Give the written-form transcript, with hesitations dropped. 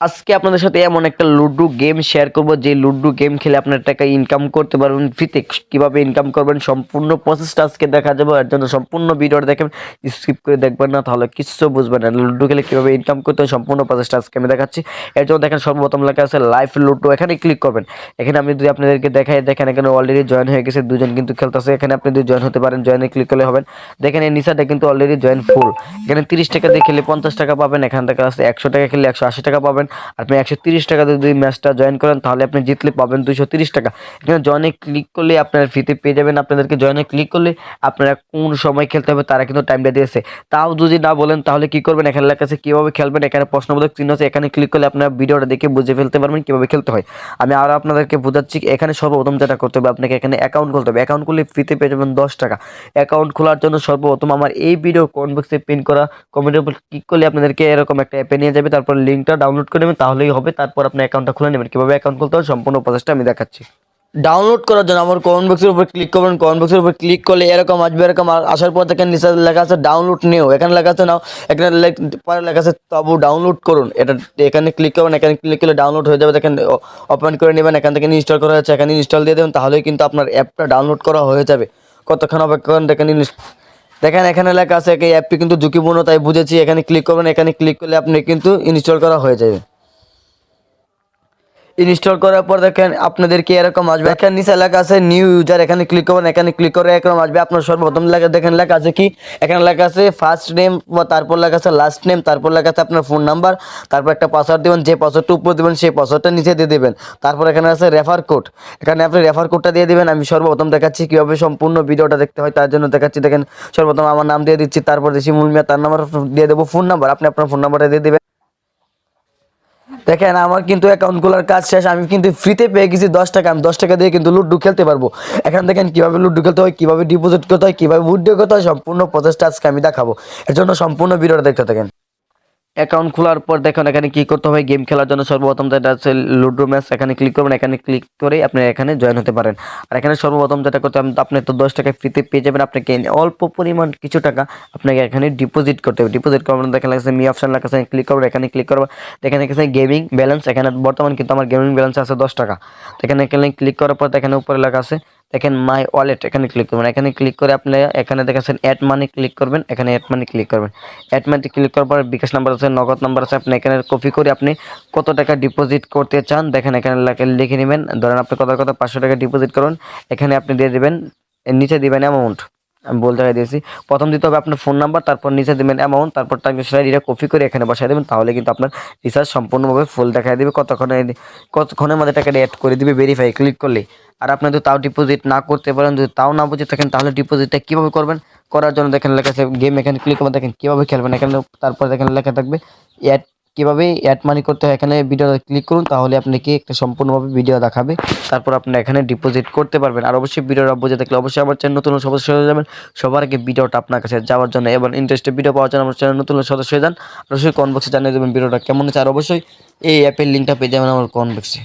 আজকে আপনাদের সাথে এমন একটা লুডো গেম শেয়ার করব যে লুডো গেম খেলে আপনার টাকা ইনকাম করতে পারবেন ফ্রিতে। কিভাবে ইনকাম করবেন সম্পূর্ণ প্রসেসটা আজকে দেখা যাবে। এর জন্য সম্পূর্ণ ভিডিওটা দেখেন, স্কিপ করে দেখবেন না তাহলে কিছু বুঝবেন না। লুডো খেলে কিভাবে ইনকাম করতে হয় সম্পূর্ণ প্রসেসটা আজকে আমি দেখাচ্ছি। এর জন্য দেখেন সর্বপ্রথম লেখা আছে লাইভ লুডো, এখানে ক্লিক করবেন। এখানে আমি যদি আপনাদেরকে দেখাই, দেখেন এখানে অলরেডি জয়েন হয়ে গেছে, দুজন কিন্তু খেলতেছে। এখানে আপনি যদি জয়েন হতে পারেন, জয়েনে ক্লিক করলে হবেন। দেখেন এই নিচাটা কিন্তু অলরেডি জয়েন ফুল। এখানে 30 টাকা দিয়ে খেলে 50 টাকা পাবেন। এখান থেকে আছে 100 টাকা খেলে 180 টাকা পাবেন। আপনি 130 টাকা যদি ম্যাচটা জয়েন করেন তাহলে আপনি জিতলে পাবেন 230 টাকা। এখানে জয়েনে ক্লিক করলে আপনারা ফ্রিতে পেয়ে যাবেন। আপনাদেরকে জয়েনে ক্লিক করলে আপনারা কোন সময় খেলতে হবে তারা কিন্তু টাইমটা দিয়েছে। তাও যদি না বলেন তাহলে কি করবেন, এখানে লেখা আছে কীভাবে খেলবেন, এখানে প্রশ্নবোধক চিহ্ন আছে, এখানে ক্লিক করলে আপনারা ভিডিওটা দেখে বুঝে ফেলতে পারবেন কীভাবে খেলতে হয়। আমি আরও আপনাদেরকে বোঝাচ্ছি। এখানে সর্বপ্রথম যেটা করতে হবে, আপনাকে এখানে অ্যাকাউন্ট খুলতে হবে। অ্যাকাউন্ট খুলে ফ্রিতে পেয়ে যাবেন 10 টাকা। অ্যাকাউন্ট খোলার জন্য সর্বপ্রথম আমার এই ভিডিও কমেন্ট বক্সে পিন করা কমেন্টের উপর ক্লিক করলে আপনাদেরকে এরকম একটা অ্যাপে নিয়ে যাবে। তারপর লিঙ্কটা ডাউনলোড করে নেবেন, তাহলেই হবে। তারপর আপনি অ্যাকাউন্টটা খুলে নেবেন। কীভাবে অ্যাকাউন্ট খুলতে হয় সম্পূর্ণ প্রসেসটা আমি দেখাচ্ছি। ডাউনলোড করার জন্য আমার কমেন্ট বক্সের উপর ক্লিক করবেন। কমেন্ট বক্সের উপর ক্লিক করলে এরকম আসবে। এরকম আসার পর দেখেন নিচে লেখা আছে ডাউনলোড নিউ, এখানে লেখা আছে নাও, এখানে পরে লেখা আছে তবু ডাউনলোড করুন। এটা এখানে ক্লিক করবেন। এখানে ক্লিক করলে ডাউনলোড হয়ে যাবে। দেখেন ওপেন করে নেবেন। এখান থেকে ইনস্টল করা হয়েছে, এখানে ইনস্টল দিয়ে দেবেন, তাহলেই কিন্তু আপনার অ্যাপটা ডাউনলোড করা হয়ে যাবে। কতক্ষণ অপেক্ষা করেন দেখেন। দেখেন এখানে লেখা আছে এই অ্যাপটি কিন্তু ঝুঁকিপূর্ণ, তাই বুঝেছি। এখানে ক্লিক করবেন। এখানে ক্লিক করলে আপনি কিন্তু ইনস্টল করা হয়ে যাবে। ইনস্টল করার পর দেখেন আপনাদেরকে এরকম আসবে। দেখেন নিচে লেখা আছে নিউ ইউজার, এখানে ক্লিক করবেন। এখানে ক্লিক করে এরকম আসবে। আপনার সর্বপ্রথম দেখেন লেখা আছে কি, এখানে লেখা আছে ফার্স্ট নেম, তারপর লেখা আছে লাস্ট নেম, তারপর লেখা আছে আপনার ফোন নাম্বার, তারপর একটা পাসওয়ার্ড দেবেন। যে পাসওয়ার্ডটা উপর দেবেন সেই পাসওয়ার্ডটা নিচে দিয়ে দেবেন। তারপর এখানে আছে রেফার কোড, এখানে আপনি রেফার কোডটা দিয়ে দেবেন। আমি সর্বপ্রথম দেখাচ্ছি কীভাবে সম্পূর্ণ ভিডিওটা দেখতে হয়, তার জন্য দেখাচ্ছি। দেখেন সর্বপ্রথম আমার নাম দিয়ে দিচ্ছি, তারপর দিচ্ছি মূল মিয়া, তার নাম্বার দিয়ে দেবো, ফোন নাম্বার আপনি আপনার ফোন নাম্বারটা দিয়ে দেবেন। দেখেন আমার কিন্তু অ্যাকাউন্ট খোলার কাজ শেষ। আমি কিন্তু ফ্রিতে পেয়ে গেছি 10 টাকা। আমি 10 টাকা দিয়ে কিন্তু লুডো খেলতে পারবো। এখানে দেখেন কীভাবে লুডো খেলতে হয়, কীভাবে ডিপোজিট করতে হয়, কীভাবে উইথড্র করতে হয় সম্পূর্ণ প্রসেসটা আজকে আমি দেখাবো। এর জন্য সম্পূর্ণ ভিডিওটা দেখতে থাকেন। অ্যাকাউন্ট খোলার পর দেখুন এখানে কি করতে হবে, গেম খেলার জন্য সর্বপ্রথম যেটা আছে লুডো ম্যাচ, এখানে ক্লিক করবেন। এখানে ক্লিক করে আপনি এখানে জয়েন হতে পারেন। আর এখানে সর্বপ্রথম যেটা করতে হবে, আপনি তো 10 টাকা ফ্রিতে পেয়ে যাবেন। আপনাকে অল্প পরিমাণ কিছু টাকা আপনাকে এখানে ডিপোজিট করতে হবে। ডিপোজিট করবেন, দেখেন লাগছে মি অপশন লেখা আছে, ক্লিক করবেন। এখানে ক্লিক করবেন। দেখেন এখানে গেমিং ব্যালেন্স, এখানে বর্তমান কিন্তু আমার গেমিং ব্যালেন্স আছে 10 টাকা। এখানে ক্লিক করার পর দেখেন উপরে লেখা আছে দেখেন মাই ওয়ালেট, এখানে ক্লিক করবেন। এখানে ক্লিক করে আপনি এখানে দেখেছেন অ্যাড মানি ক্লিক করবেন। এখানে অ্যাড মানি ক্লিক করবেন। অ্যাড মানি ক্লিক করার পর বিকাশ নাম্বার আছে, নগদ নাম্বার আছে, আপনি এখানে কপি করে আপনি কত টাকা ডিপোজিট করতে চান দেখেন এখানে লিখে নেবেন। ধরেন আপনি কত 500 টাকা ডিপোজিট করুন। এখানে আপনি দিয়ে দেবেন, নিচে দিবেন অ্যামাউন্ট। আমি বলতে দিয়েছি, প্রথম দিতে হবে আপনার ফোন নাম্বার, তারপর নিচে দেবেন অ্যামাউন্ট, তারপর টাকা এটা কপি করে এখানে বসাই দেবেন। তাহলে কিন্তু আপনার রিচার্জ সম্পূর্ণভাবে ফুল দেখাই দেবে। কতক্ষণের মধ্যে টাকাটা অ্যাড করে দিবে ভেরিফাই ক্লিক করলে। আর আপনি যদি তাও ডিপোজিট না করতে পারেন, যদি তাও না বুঝে থাকেন, তাহলে ডিপোজিটটা কীভাবে করবেন, করার জন্য দেখেন লেখা আছে গেম, এখানে ক্লিক করবেন। দেখেন কীভাবে খেলবেন, এখানে তারপর দেখেন লেখা থাকবে অ্যাড, কীভাবে অ্যাড মানি করতে হয়। এখানে ভিডিও ক্লিক করুন, তাহলে আপনাকে একটা সম্পূর্ণভাবে ভিডিও দেখাবে। তারপর আপনি এখানে ডিপোজিট করতে পারবেন। আর অবশ্যই ভিডিওটা বুঝে থাকলে অবশ্যই আমার চ্যানেল নতুন সদস্য হয়ে যাবেন। সবার আগে ভিডিওটা আপনার কাছে যাওয়ার জন্য এবং ইন্টারেস্টেড ভিডিও পাওয়ার জন্য আমার চ্যানেল নতুন সদস্য হয়ে যান। অবশ্যই কমেন্ট বক্সে জানিয়ে দেবেন ভিডিওটা কেমন হচ্ছে। আর অবশ্যই এই অ্যাপের লিঙ্কটা পেয়ে যাবেন আমার কমেন্ট বক্সে।